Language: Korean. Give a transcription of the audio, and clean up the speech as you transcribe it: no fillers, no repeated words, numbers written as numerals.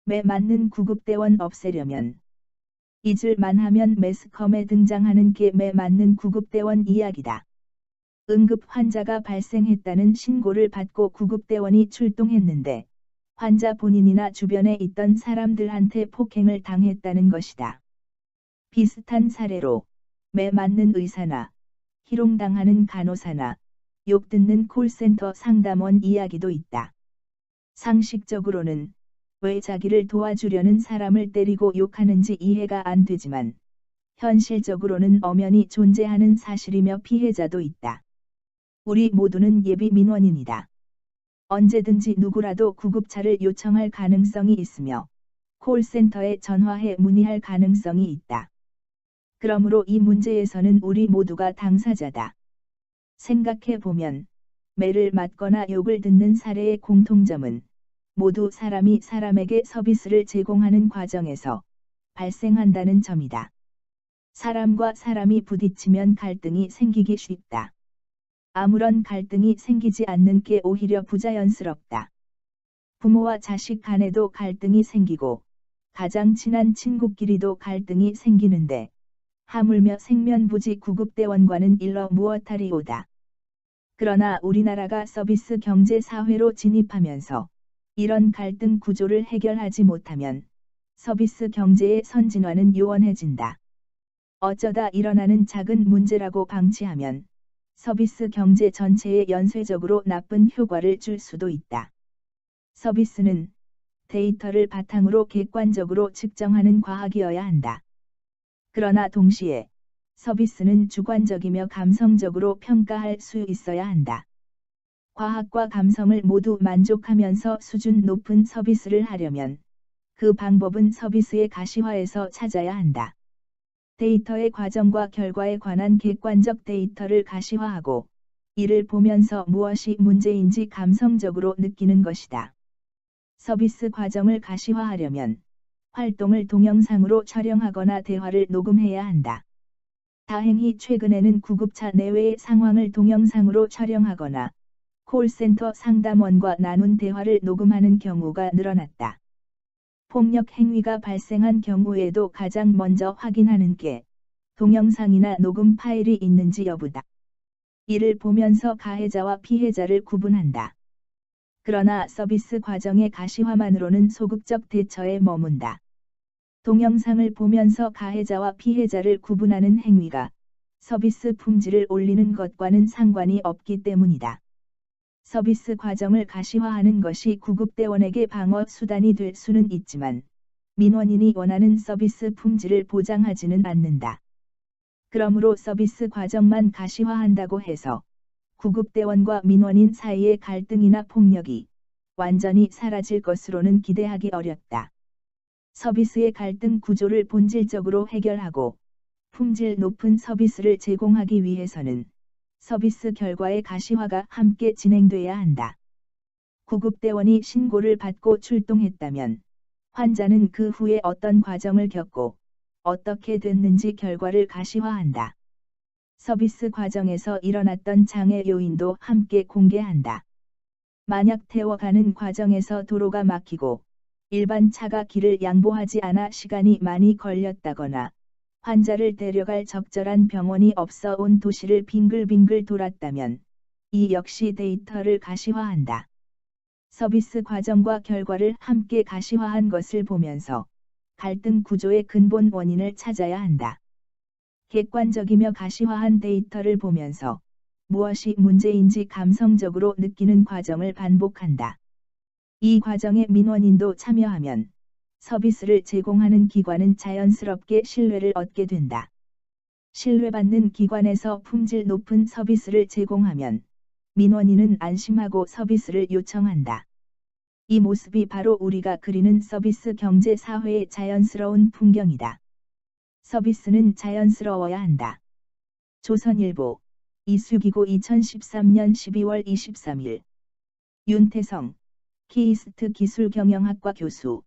매 맞는 구급대원 없애려면 잊을만 하면 매스컴에 등장하는 게 매 맞는 구급대원 이야기다. 응급 환자가 발생했다는 신고를 받고 구급대원이 출동했는데 환자 본인이나 주변에 있던 사람들한테 폭행을 당했다는 것이다. 비슷한 사례로 매 맞는 의사나 희롱당하는 간호사나 욕 듣는 콜센터 상담원 이야기도 있다. 상식적으로는 왜 자기를 도와주려는 사람을 때리고 욕하는지 이해가 안 되지만 현실적으로는 엄연히 존재하는 사실이며 피해자도 있다. 우리 모두는 예비 민원인이다. 언제든지 누구라도 구급차를 요청할 가능성이 있으며 콜센터에 전화해 문의할 가능성이 있다. 그러므로 이 문제에서는 우리 모두가 당사자다. 생각해보면 매를 맞거나 욕을 듣는 사례의 공통점은 모두 사람이 사람에게 서비스를 제공하는 과정에서 발생한다는 점이다. 사람과 사람이 부딪히면 갈등이 생기기 쉽다. 아무런 갈등이 생기지 않는 게 오히려 부자연스럽다. 부모와 자식 간에도 갈등이 생기고 가장 친한 친구끼리도 갈등이 생기는데 하물며 생면부지 구급대원과는 일러 무엇하리오다. 그러나 우리나라가 서비스 경제 사회로 진입하면서 이런 갈등 구조를 해결하지 못하면 서비스 경제의 선진화는 요원해진다. 어쩌다 일어나는 작은 문제라고 방치하면 서비스 경제 전체에 연쇄적으로 나쁜 효과를 줄 수도 있다. 서비스는 데이터를 바탕으로 객관적으로 측정하는 과학이어야 한다. 그러나 동시에 서비스는 주관적이며 감성적으로 평가할 수 있어야 한다. 과학과 감성을 모두 만족하면서 수준 높은 서비스를 하려면 그 방법은 서비스의 가시화에서 찾아야 한다. 데이터의 과정과 결과에 관한 객관적 데이터를 가시화하고 이를 보면서 무엇이 문제인지 감성적으로 느끼는 것이다. 서비스 과정을 가시화하려면 활동을 동영상으로 촬영하거나 대화를 녹음해야 한다. 다행히 최근에는 구급차 내외의 상황을 동영상으로 촬영하거나 콜센터 상담원과 나눈 대화를 녹음하는 경우가 늘어났다. 폭력 행위가 발생한 경우에도 가장 먼저 확인하는 게 동영상이나 녹음 파일이 있는지 여부다. 이를 보면서 가해자와 피해자를 구분한다. 그러나 서비스 과정의 가시화만으로는 소극적 대처에 머문다. 동영상을 보면서 가해자와 피해자를 구분하는 행위가 서비스 품질을 올리는 것과는 상관이 없기 때문이다. 서비스 과정을 가시화하는 것이 구급대원에게 방어 수단이 될 수는 있지만 민원인이 원하는 서비스 품질을 보장하지는 않는다. 그러므로 서비스 과정만 가시화한다고 해서 구급대원과 민원인 사이의 갈등이나 폭력이 완전히 사라질 것으로는 기대하기 어렵다. 서비스의 갈등 구조를 본질적으로 해결하고 품질 높은 서비스를 제공하기 위해서는 서비스 결과의 가시화가 함께 진행돼야 한다. 구급대원이 신고를 받고 출동했다면 환자는 그 후에 어떤 과정을 겪고 어떻게 됐는지 결과를 가시화한다. 서비스 과정에서 일어났던 장애 요인도 함께 공개한다. 만약 태워가는 과정에서 도로가 막히고 일반 차가 길을 양보하지 않아 시간이 많이 걸렸다거나 환자를 데려갈 적절한 병원이 없어 온 도시를 빙글빙글 돌았다면 이 역시 데이터를 가시화한다. 서비스 과정과 결과를 함께 가시화한 것을 보면서 갈등 구조의 근본 원인을 찾아야 한다. 객관적이며 가시화한 데이터를 보면서 무엇이 문제인지 감성적으로 느끼는 과정을 반복한다. 이 과정에 민원인도 참여하면 서비스를 제공하는 기관은 자연스럽게 신뢰를 얻게 된다. 신뢰받는 기관에서 품질 높은 서비스를 제공하면 민원인은 안심하고 서비스를 요청한다. 이 모습이 바로 우리가 그리는 서비스 경제 사회의 자연스러운 풍경이다. 서비스는 자연스러워야 한다. 조선일보 이수기고 2013년 12월 23일 윤태성 키이스트 기술경영학과 교수